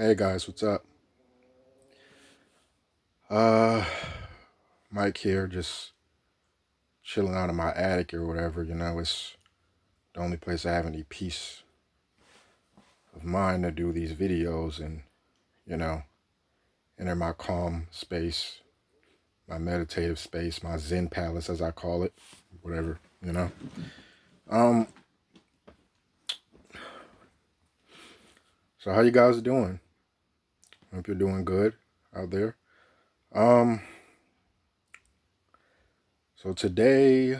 Hey guys, what's up? Uh, Mike here, just chilling out in my attic or whatever. It's the only place I have any peace of mind to do these videos and, you know, enter my calm space, my meditative space, my Zen palace, as I call it, whatever. Um, so how you guys doing? Hope you're doing good out there. Um, so today,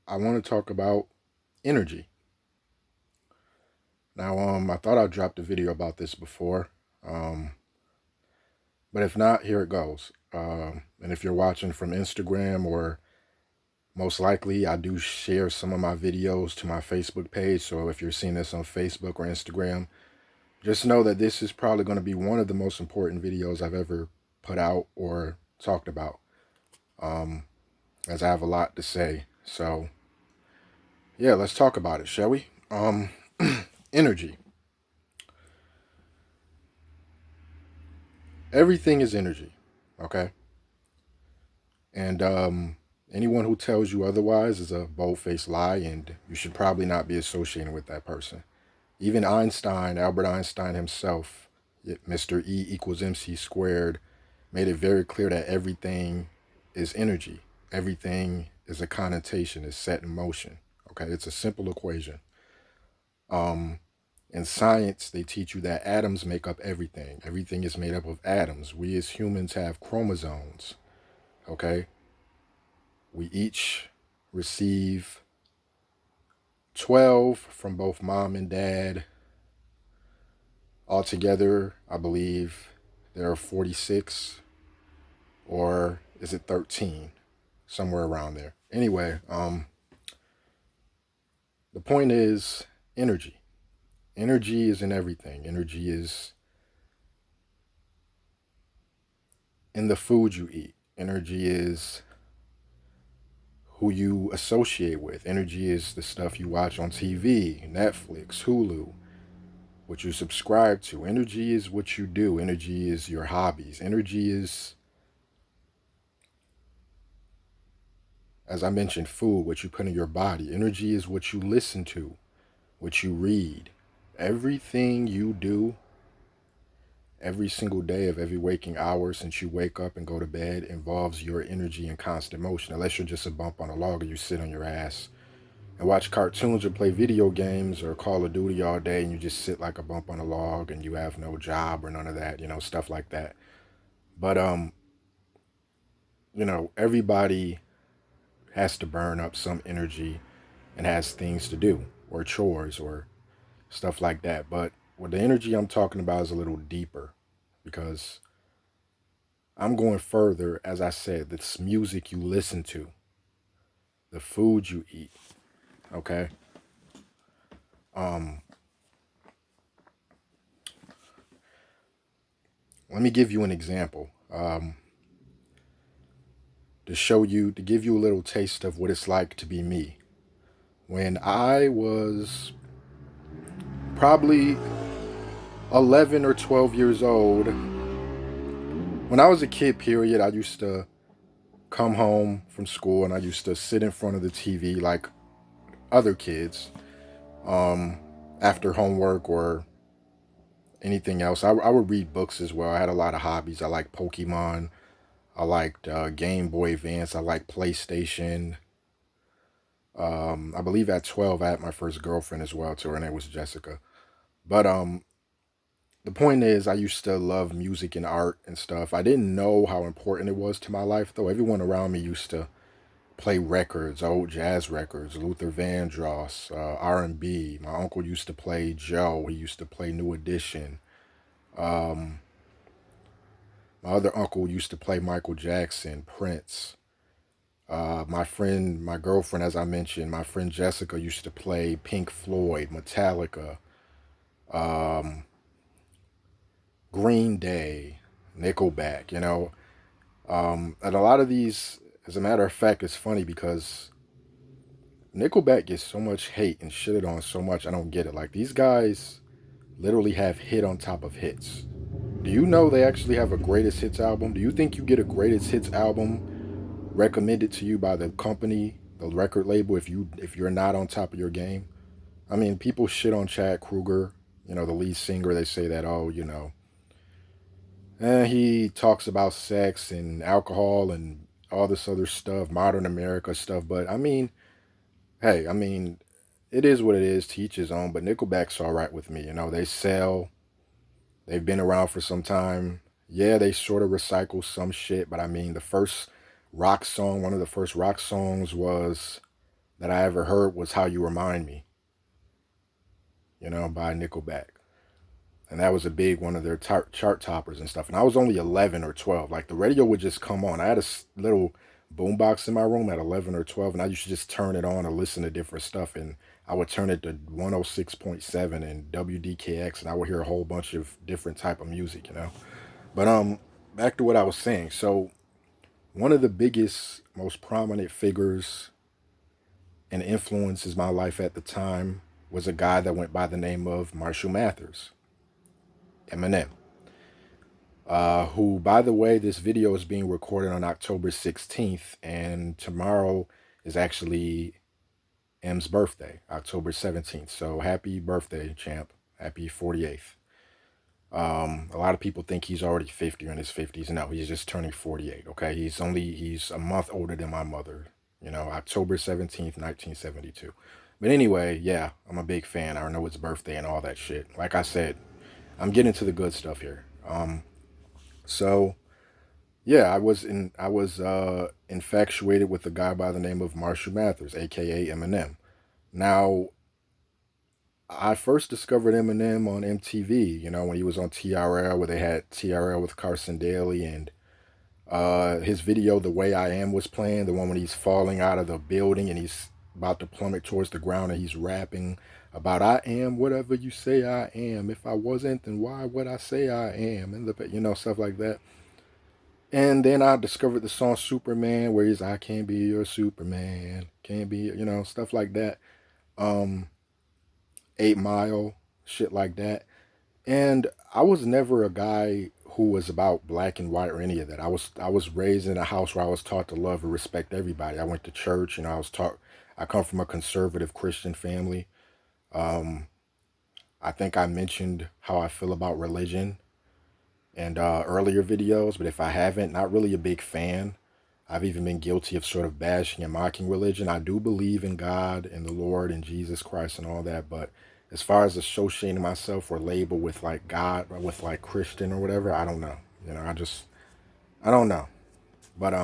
I want to talk about energy. Now, I thought I dropped a video about this before. Um, But if not, here it goes. And if you're watching from Instagram, or most likely I do share some of my videos to my Facebook page. So if you're seeing this on Facebook or Instagram, just know that this is probably going to be one of the most important videos I've ever put out or talked about, um, as I have a lot to say. So yeah, let's talk about it, shall we? Energy. Everything is energy, okay? And anyone who tells you otherwise is a bold-faced lie, and you should probably not be associated with that person. Even Einstein, Albert Einstein himself, Mr. E equals MC squared, made it very clear that everything is energy. Everything is a connotation, is set in motion. Okay, it's a simple equation. Um, in science, they teach you that atoms make up everything. Everything is made up of atoms. We as humans have chromosomes. Okay, we each receive 12 from both mom and dad. Altogether, I believe there are 46, or is it 13? Somewhere around there. Anyway, the point is energy. Energy is in everything. Energy is in the food you eat. Energy is who you associate with. Energy is the stuff you watch on TV, Netflix, Hulu, what you subscribe to. Energy is what you do. Energy is your hobbies. Energy is, as I mentioned, food, what you put in your body. Energy is what you listen to, what you read. Everything you do every single day of every waking hour since you wake up and go to bed involves your energy in constant motion, unless you're just a bump on a log and you sit on your ass and watch cartoons or play video games or Call of Duty all day and you just sit like a bump on a log and you have no job or none of that, stuff like that. But everybody has to burn up some energy and has things to do or chores or stuff like that. But with the energy I'm talking about is a little deeper, because I'm going further. As I said, this music you listen to, the food you eat, okay? Um, Let me give you an example, to give you a little taste of what it's like to be me. When I was probably 11 or 12 years old, when I was a kid, period, I used to come home from school and I used to sit in front of the TV like other kids, um, after homework or anything else. I would read books as well. I had a lot of hobbies. I liked Pokemon. I liked Game Boy Advance. I liked PlayStation. I believe at 12 I had my first girlfriend as well too. Her name was Jessica. But the point is, I used to love music and art and stuff. I didn't know how important it was to my life though. Everyone around me used to play records, old jazz records, Luther Vandross, R&B. My uncle used to play Joe. He used to play New Edition. Um, my other uncle used to play Michael Jackson, Prince. My girlfriend, as I mentioned, my friend Jessica used to play Pink Floyd, Metallica, um, Green Day, Nickelback, and a lot of these, as a matter of fact, it's funny because Nickelback gets so much hate and shitted on so much. I don't get it. Like, these guys literally have hit on top of hits. Do you know they actually have a greatest hits album? Do you think you get a greatest hits album recommended to you by the company, the record label, if you're not on top of your game? I mean, people shit on Chad Kruger, the lead singer. They say that, oh, he talks about sex and alcohol and all this other stuff, modern America stuff. But I mean, hey, I mean, it is what it is. To each his own. But Nickelback's all right with me. They sell. They've been around for some time. Yeah, they sort of recycle some shit. But I mean, the first rock song, one of the first rock songs was that I ever heard was "How You Remind Me," by Nickelback. And that was a big one of their chart toppers and stuff. And I was only 11 or 12. Like, the radio would just come on. I had a little boombox in my room at 11 or 12, and I used to just turn it on and listen to different stuff. And I would turn it to 106.7 and WDKX, and I would hear a whole bunch of different type of music. But back to what I was saying. So one of the biggest, most prominent figures and influences my life at the time was a guy that went by the name of Marshall Mathers, Eminem. Who, by the way, this video is being recorded on October 16th, and tomorrow is actually M's birthday, October 17th. So happy birthday, champ. Happy 48th. A lot of people think he's already 50 or in his 50s. No, he's just turning 48, okay? He's a month older than my mother, October 17th, 1972. But anyway, yeah, I'm a big fan. I know his birthday and all that shit. Like I said, I'm getting to the good stuff here. So yeah, I was infatuated with a guy by the name of Marshall Mathers, aka Eminem. Now, I first discovered Eminem on MTV, when he was on TRL, where they had TRL with Carson Daly, and his video "The Way I Am" was playing, the one when he's falling out of the building and he's about to plummet towards the ground, and he's rapping about "I am whatever you say I am. If I wasn't, then why would I say I am?" And stuff like that. And then I discovered the song "Superman," where he's "I can't be your Superman, can't be," stuff like that. 8 Mile, shit like that. And I was never a guy who was about black and white or any of that. I was raised in a house where I was taught to love and respect everybody. I went to church, I come from a conservative Christian family. Um, I think I mentioned how I feel about religion and earlier videos, but if I haven't, not really a big fan. I've even been guilty of sort of bashing and mocking religion. I do believe in God and the Lord and Jesus Christ and all that, but as far as associating myself or label with like God or with like Christian or whatever, I don't know. I don't know. But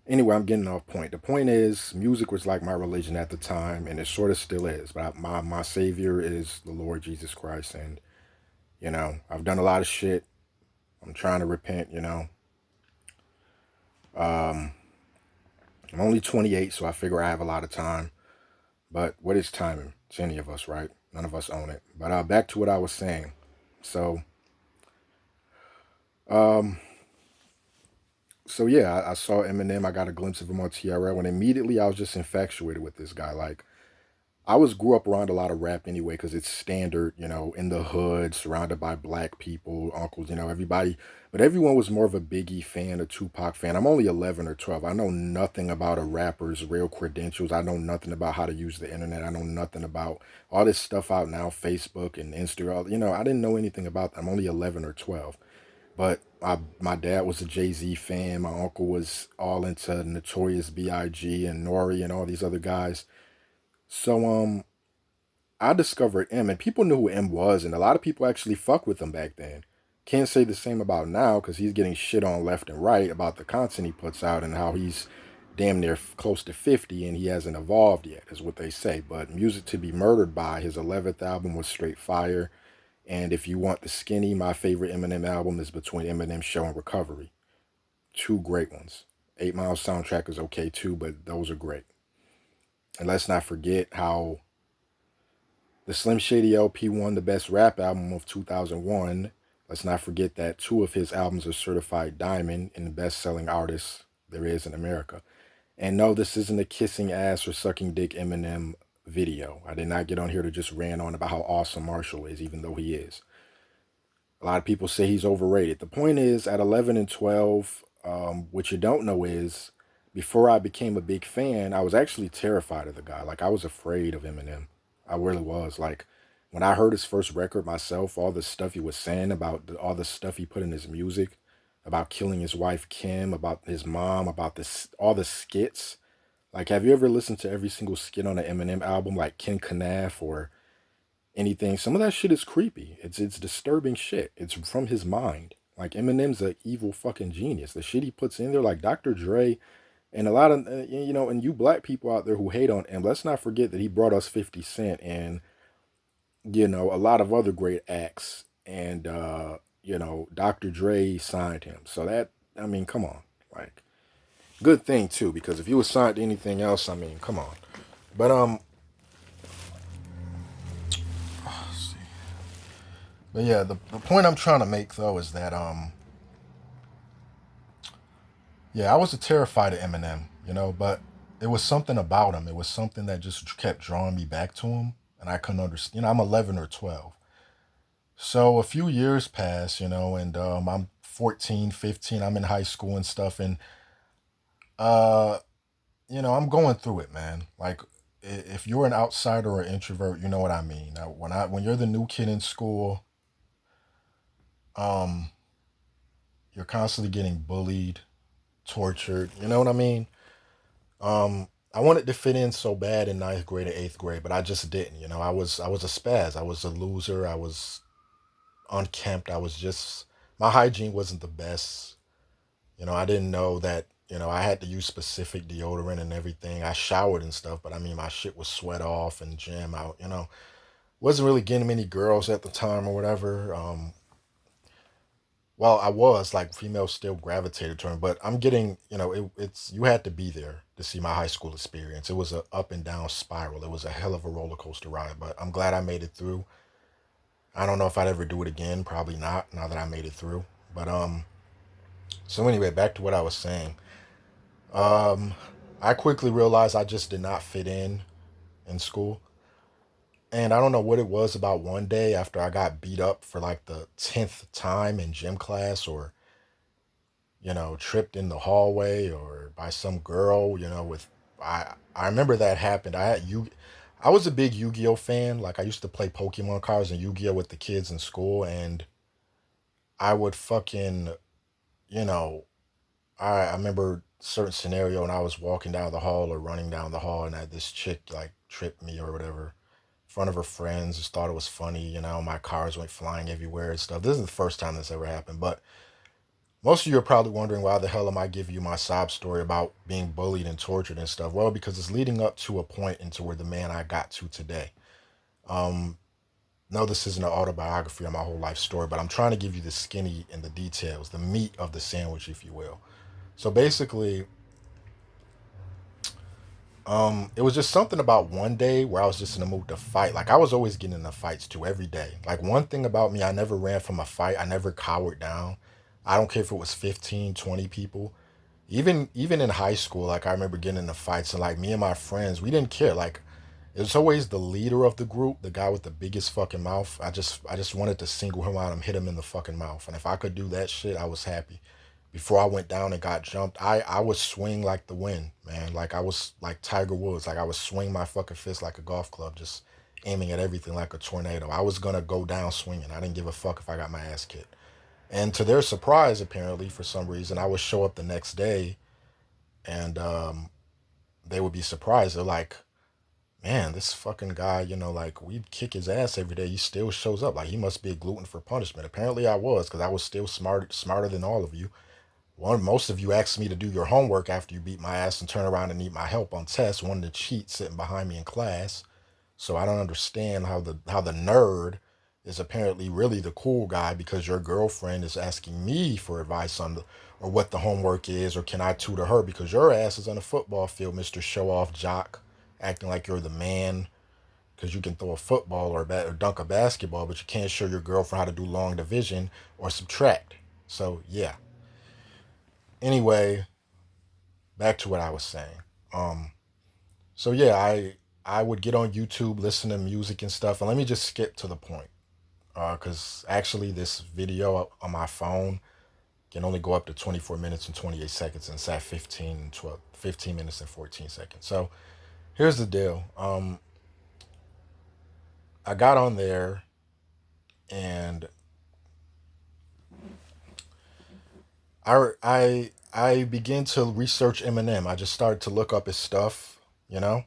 anyway, I'm getting off point. The point is, music was like my religion at the time, and it sort of still is. But my savior is the Lord Jesus Christ, and I've done a lot of shit. I'm trying to repent. Um, I'm only 28, so I figure I have a lot of time. But what is timing to any of us, right? None of us own it. But back to what I was saying. So, um, so yeah, I saw Eminem. I got a glimpse of him on TRL, and immediately I was just infatuated with this guy. Like, grew up around a lot of rap anyway, because it's standard, in the hood, surrounded by black people, uncles, everybody. But everyone was more of a Biggie fan, a Tupac fan. I'm only 11 or 12. I know nothing about a rapper's real credentials. I know nothing about how to use the internet. I know nothing about all this stuff out now, Facebook and Instagram. I didn't know anything about that. I'm only 11 or 12. But my dad was a Jay-Z fan. My uncle was all into Notorious B.I.G. and Nori and all these other guys. So I discovered M, and people knew who M was, and a lot of people actually fucked with him back then. Can't say the same about now, because he's getting shit on left and right about the content he puts out and how he's damn near close to 50 and he hasn't evolved yet, is what they say. But Music to Be Murdered By, his 11th album, was straight fire. And if you want the skinny, my favorite Eminem album is Between Eminem Show and Recovery. Two great ones. 8 Mile soundtrack is okay too, but those are great. And let's not forget how the Slim Shady LP won the Best Rap Album of 2001. Let's not forget that 2 of his albums are certified diamond and the best-selling artists there is in America. And no, this isn't a kissing ass or sucking dick Eminem video. I did not get on here to just rant on about how awesome Marshall is, even though he is. A lot of people say he's overrated. The point is, at 11 and 12, what you don't know is, before I became a big fan, I was actually terrified of the guy. Like, I was afraid of Eminem. I really was. Like, when I heard his first record myself, all the stuff he was saying about all the stuff he put in his music, about killing his wife Kim, about his mom, about this, all the skits. Like, have you ever listened to every single skit on an Eminem album, like Ken Knaff or anything? Some of that shit is creepy. It's disturbing shit. It's from his mind. Like, Eminem's an evil fucking genius. The shit he puts in there, like Dr. Dre, and a lot of and you black people out there who hate on him, let's not forget that he brought us 50 Cent and a lot of other great acts, and Dr. Dre signed him. So that, I mean, come on, like, good thing too, because if you was signed to anything else, I mean, come on. But let's see. But yeah, the point I'm trying to make though is that yeah, I was terrified of Eminem, but it was something about him. It was something that just kept drawing me back to him, and I couldn't understand. I'm 11 or 12. So a few years pass, and I'm 14, 15. I'm in high school and stuff, and uh, I'm going through it, man. Like, if you're an outsider or introvert, you know what I mean. Now, when you're the new kid in school, um, you're constantly getting bullied, tortured. You know what I mean? I wanted to fit in so bad in ninth grade and eighth grade, but I just didn't. I was a spaz. I was a loser. I was unkempt. I was just, my hygiene wasn't the best. I didn't know that, I had to use specific deodorant and everything. I showered and stuff, but I mean, my shit was sweat off and jam out, Wasn't really getting many girls at the time or whatever. Well, I was like, females still gravitated to him, but I'm getting, it's, you had to be there to see my high school experience. It was a up and down spiral. It was a hell of a roller coaster ride, but I'm glad I made it through. I don't know if I'd ever do it again. Probably not. Now that I made it through, but so anyway, back to what I was saying. Um, I quickly realized I just did not fit in school, and I don't know what it was about one day after I got beat up for like the 10th time in gym class, or tripped in the hallway or by some girl, with I remember that happened. I was a big Yu-Gi-Oh fan. Like, I used to play Pokemon cards and Yu-Gi-Oh with the kids in school, and I would fucking, you know, I remember certain scenario and I was walking down the hall or running down the hall, and I had this chick like tripped me or whatever in front of her friends, just thought it was funny, my cars went flying everywhere and stuff. This is the first time this ever happened, but most of you are probably wondering, why the hell am I giving you my sob story about being bullied and tortured and stuff? Well, because it's leading up to a point into where the man I got to today. Um, no, this isn't an autobiography of my whole life story, but I'm trying to give you the skinny and the details, the meat of the sandwich, if you will. So basically, it was just something about one day where I was just in the mood to fight. Like, I was always getting into fights too every day. Like, one thing about me, I never ran from a fight. I never cowered down. I don't care if it was 15, 20 people. Even in high school, like, I remember getting into fights, and like, me and my friends, we didn't care. Like, it was always the leader of the group, the guy with the biggest fucking mouth. I just wanted to single him out and hit him in the fucking mouth. And if I could do that shit, I was happy. Before I went down and got jumped, I would swing like the wind, man. Like, I was like Tiger Woods. Like, I would swing my fucking fist like a golf club, just aiming at everything like a tornado. I was gonna go down swinging. I didn't give a fuck if I got my ass kicked. And to their surprise, apparently, for some reason, I would show up the next day, and they would be surprised. They're like, man, this fucking guy, like, we kick his ass every day. He still shows up. Like, he must be a gluten for punishment. Apparently, I was, because I was still smarter than all of you. Most of you asked me to do your homework after you beat my ass and turn around and need my help on tests, wanted to cheat sitting behind me in class. So I don't understand how the nerd is apparently really the cool guy, because your girlfriend is asking me for advice on or what the homework is, or can I tutor her, because your ass is on the football field, Mr. Show Off Jock, acting like you're the man because you can throw a football or dunk a basketball, but you can't show your girlfriend how to do long division or subtract. So yeah. Anyway, back to what I was saying. Um, so yeah, I would get on YouTube, listen to music and stuff, and let me just skip to the point, because actually this video on my phone can only go up to 24 minutes and 28 seconds, and it's at 15 minutes and 14 seconds. So here's the deal. I got on there and I began to research Eminem. I just started to look up his stuff, you know,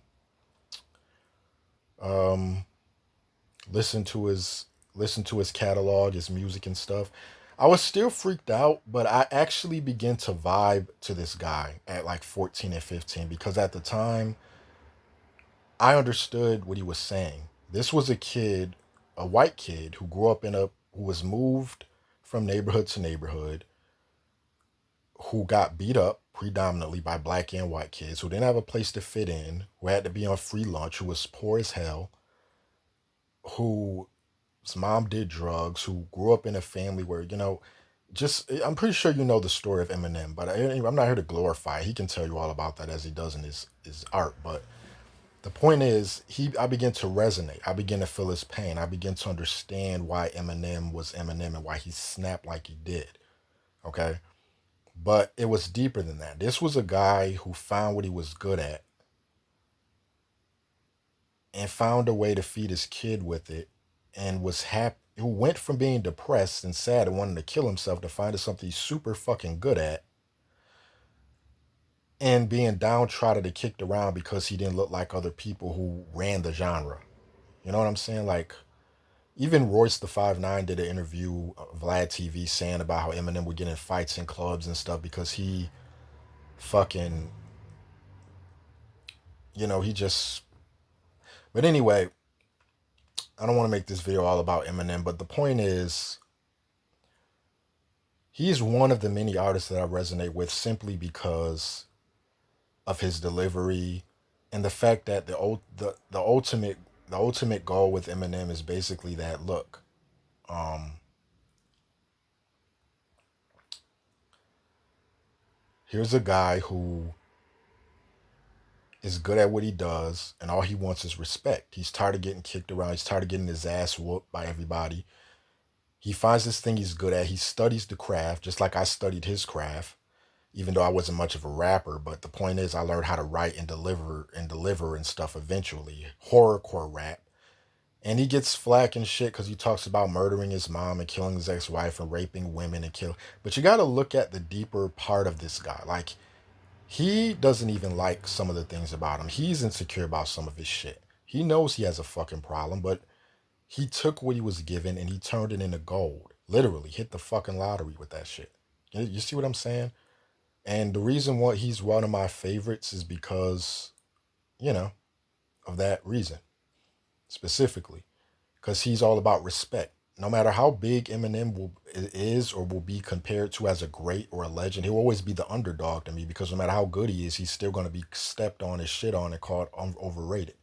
um, listen to his listen to his catalog, his music and stuff. I was still freaked out, but I actually began to vibe to this guy at like 14 and 15 because at the time I understood what he was saying. This was a kid, a white kid who grew up who was moved from neighborhood to neighborhood, who got beat up predominantly by black and white kids, who didn't have a place to fit in, who had to be on free lunch, who was poor as hell, whose mom did drugs, who grew up in a family where, just I'm pretty sure you know the story of Eminem, but I'm not here to glorify. He can tell you all about that as he does in his art. But the point is, I began to resonate. I began to feel his pain. I began to understand why Eminem was Eminem and why he snapped like he did. Okay, but it was deeper than that. This was a guy who found what he was good at and found a way to feed his kid with it and was happy. Who went from being depressed and sad and wanting to kill himself to finding something he's super fucking good at and being downtrodden and kicked around because he didn't look like other people who ran the genre. You know what I'm saying? Like, even Royce the 5'9" did an interview, Vlad TV, saying about how Eminem would get in fights in clubs and stuff because he fucking, he just. But anyway, I don't want to make this video all about Eminem, but the point is, he's one of the many artists that I resonate with simply because of his delivery and the fact that the ultimate goal with Eminem is basically that look, um, here's a guy who is good at what he does, and all he wants is respect. He's tired of getting kicked around. He's tired of getting his ass whooped by everybody. He finds this thing he's good at. He studies the craft, just like I studied his craft, even though I wasn't much of a rapper. But the point is, I learned how to write and deliver and stuff eventually. Horrorcore rap. And he gets flack and shit because he talks about murdering his mom and killing his ex-wife and raping women and kill. But you got to look at the deeper part of this guy. Like, he doesn't even like some of the things about him. He's insecure about some of his shit. He knows he has a fucking problem, but he took what he was given and he turned it into gold. Literally hit the fucking lottery with that shit. You see what I'm saying? And the reason why he's one of my favorites is because, you know, of that reason specifically. Because he's all about respect. No matter how big is or will be compared to as a great or a legend, he'll always be the underdog to me because no matter how good he is, he's still going to be stepped on and shit on and called overrated.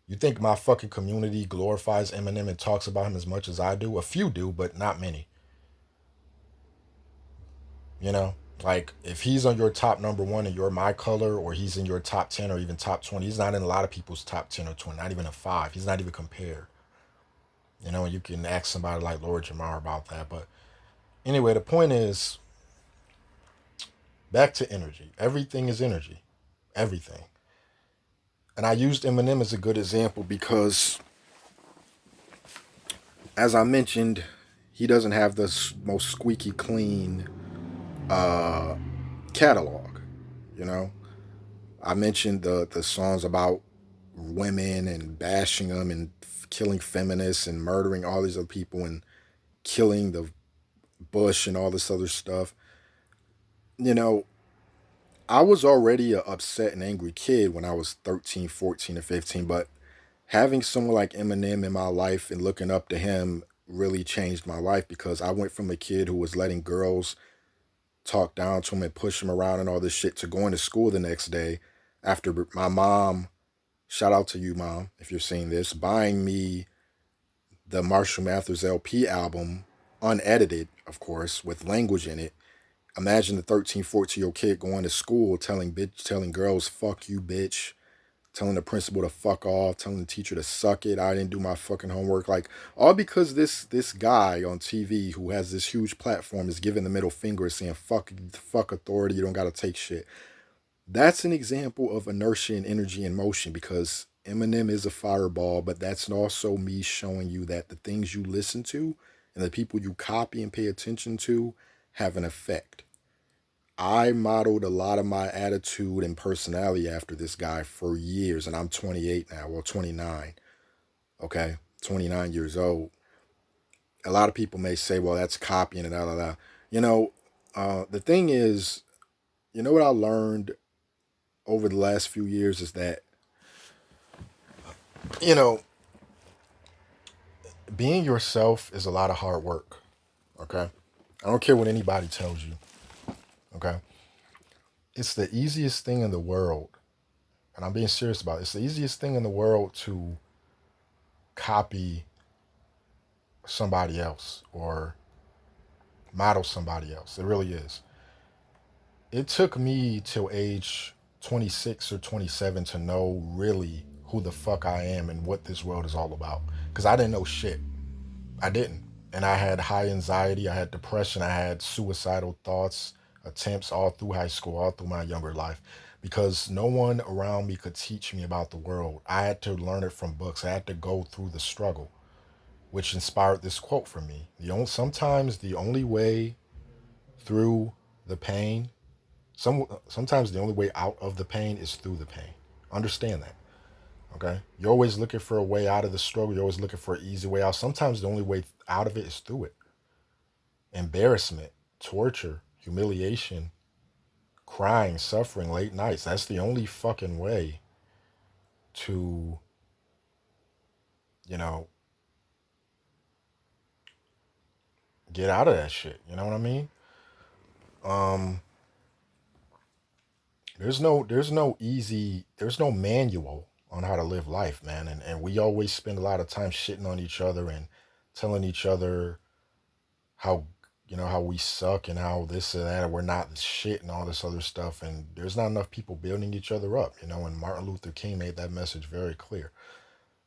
You think my fucking community glorifies Eminem and talks about him as much as I do? A few do, but not many. You know? Like, if he's on your top number one and you're my color, or he's in your top 10 or even top 20, he's not in a lot of people's top 10 or 20, not even a 5. He's not even compared. You can ask somebody like Lord Jamar about that. But anyway, the point is, back to energy. Everything is energy. Everything. And I used Eminem as a good example because, as I mentioned, he doesn't have the most squeaky clean uh, catalog. You know, I mentioned the songs about women and bashing them and killing feminists and murdering all these other people and killing the Bush and all this other stuff. You know, I was already a upset and angry kid when I was 13, 14, and 15, but having someone like Eminem in my life and looking up to him really changed my life because I went from a kid who was letting girls talk down to him and push him around and all this shit to going to school the next day after my mom, shout out to you, mom, if you're seeing this, buying me the Marshall Mathers LP album, unedited, of course, with language in it, Imagine the 13, 14-year-old kid going to school telling girls, fuck you, bitch, telling the principal to fuck off, telling the teacher to suck it. I didn't do my fucking homework. Like, all because this guy on TV who has this huge platform is giving the middle finger, saying fuck authority, you don't gotta take shit. That's an example of inertia and energy in motion, because Eminem is a fireball, but that's also me showing you that the things you listen to and the people you copy and pay attention to have an effect. I modeled a lot of my attitude and personality after this guy for years, and I'm 28 now, well, 29, okay? 29 years old. A lot of people may say, well, that's copying and da da da. You know, the thing is, you know what I learned over the last few years is that, you know, being yourself is a lot of hard work, okay? I don't care what anybody tells you, okay? It's the easiest thing in the world, and I'm being serious about it. It's the easiest thing in the world to copy somebody else or model somebody else. It really is. It took me till age 26 or 27 to know really who the fuck I am and what this world is all about. Because I didn't know shit. I didn't. And I had high anxiety, I had depression, I had suicidal thoughts, attempts all through high school, all through my younger life. Because no one around me could teach me about the world. I had to learn it from books. I had to go through the struggle, which inspired this quote for me. Sometimes the only way through the pain, sometimes the only way out of the pain is through the pain. Understand that. Okay? You're always looking for a way out of the struggle. You're always looking for an easy way out. Sometimes the only way out of it is through it. Embarrassment, torture, humiliation, crying, suffering, late nights. That's the only fucking way to, you know, get out of that shit. You know what I mean? Um, there's no manual on how to live life, man. And we always spend a lot of time shitting on each other and telling each other how, how we suck and how this and that, and we're not shit and all this other stuff. And there's not enough people building each other up, and Martin Luther King made that message very clear.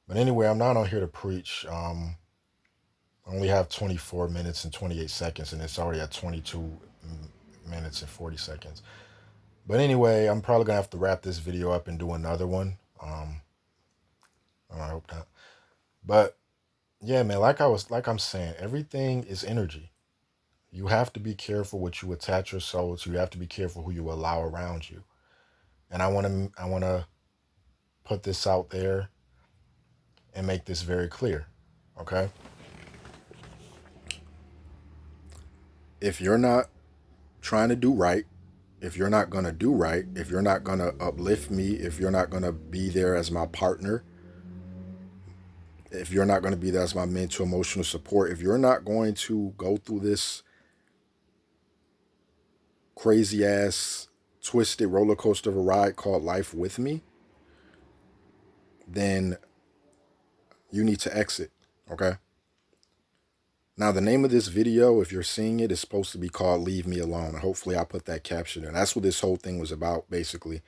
But anyway, I'm not on here to preach. I only have 24 minutes and 28 seconds, and it's already at 22 minutes and 40 seconds. But anyway, I'm probably gonna have to wrap this video up and do another one. I hope not. But yeah, man, like I'm saying, everything is energy. You have to be careful what you attach your soul to. You have to be careful who you allow around you. And I wanna put this out there and make this very clear. Okay? If you're not trying to do right, if you're not going to do right, if you're not going to uplift me, if you're not going to be there as my partner, if you're not going to be there as my mental emotional support, if you're not going to go through this crazy ass twisted roller coaster of a ride called life with me, then you need to exit. Okay? Now, the name of this video, if you're seeing it, is supposed to be called Leave Me Alone. And hopefully I'll put that caption in. That's what this whole thing was about, basically.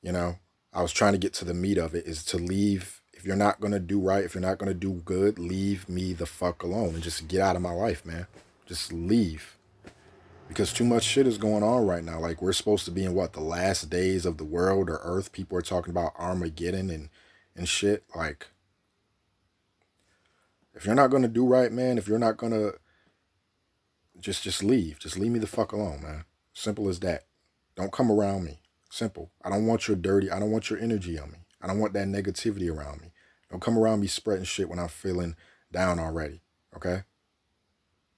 I was trying to get to the meat of it, is to leave. If you're not going to do right, if you're not going to do good, leave me the fuck alone and just get out of my life, man. Just leave. Because too much shit is going on right now. Like, we're supposed to be in, the last days of the world or Earth. People are talking about Armageddon and shit. Like, if you're not going to do right, man, if you're not going to just leave. Just leave me the fuck alone, man. Simple as that. Don't come around me. Simple. I don't want your energy on me. I don't want that negativity around me. Don't come around me spreading shit when I'm feeling down already. Okay?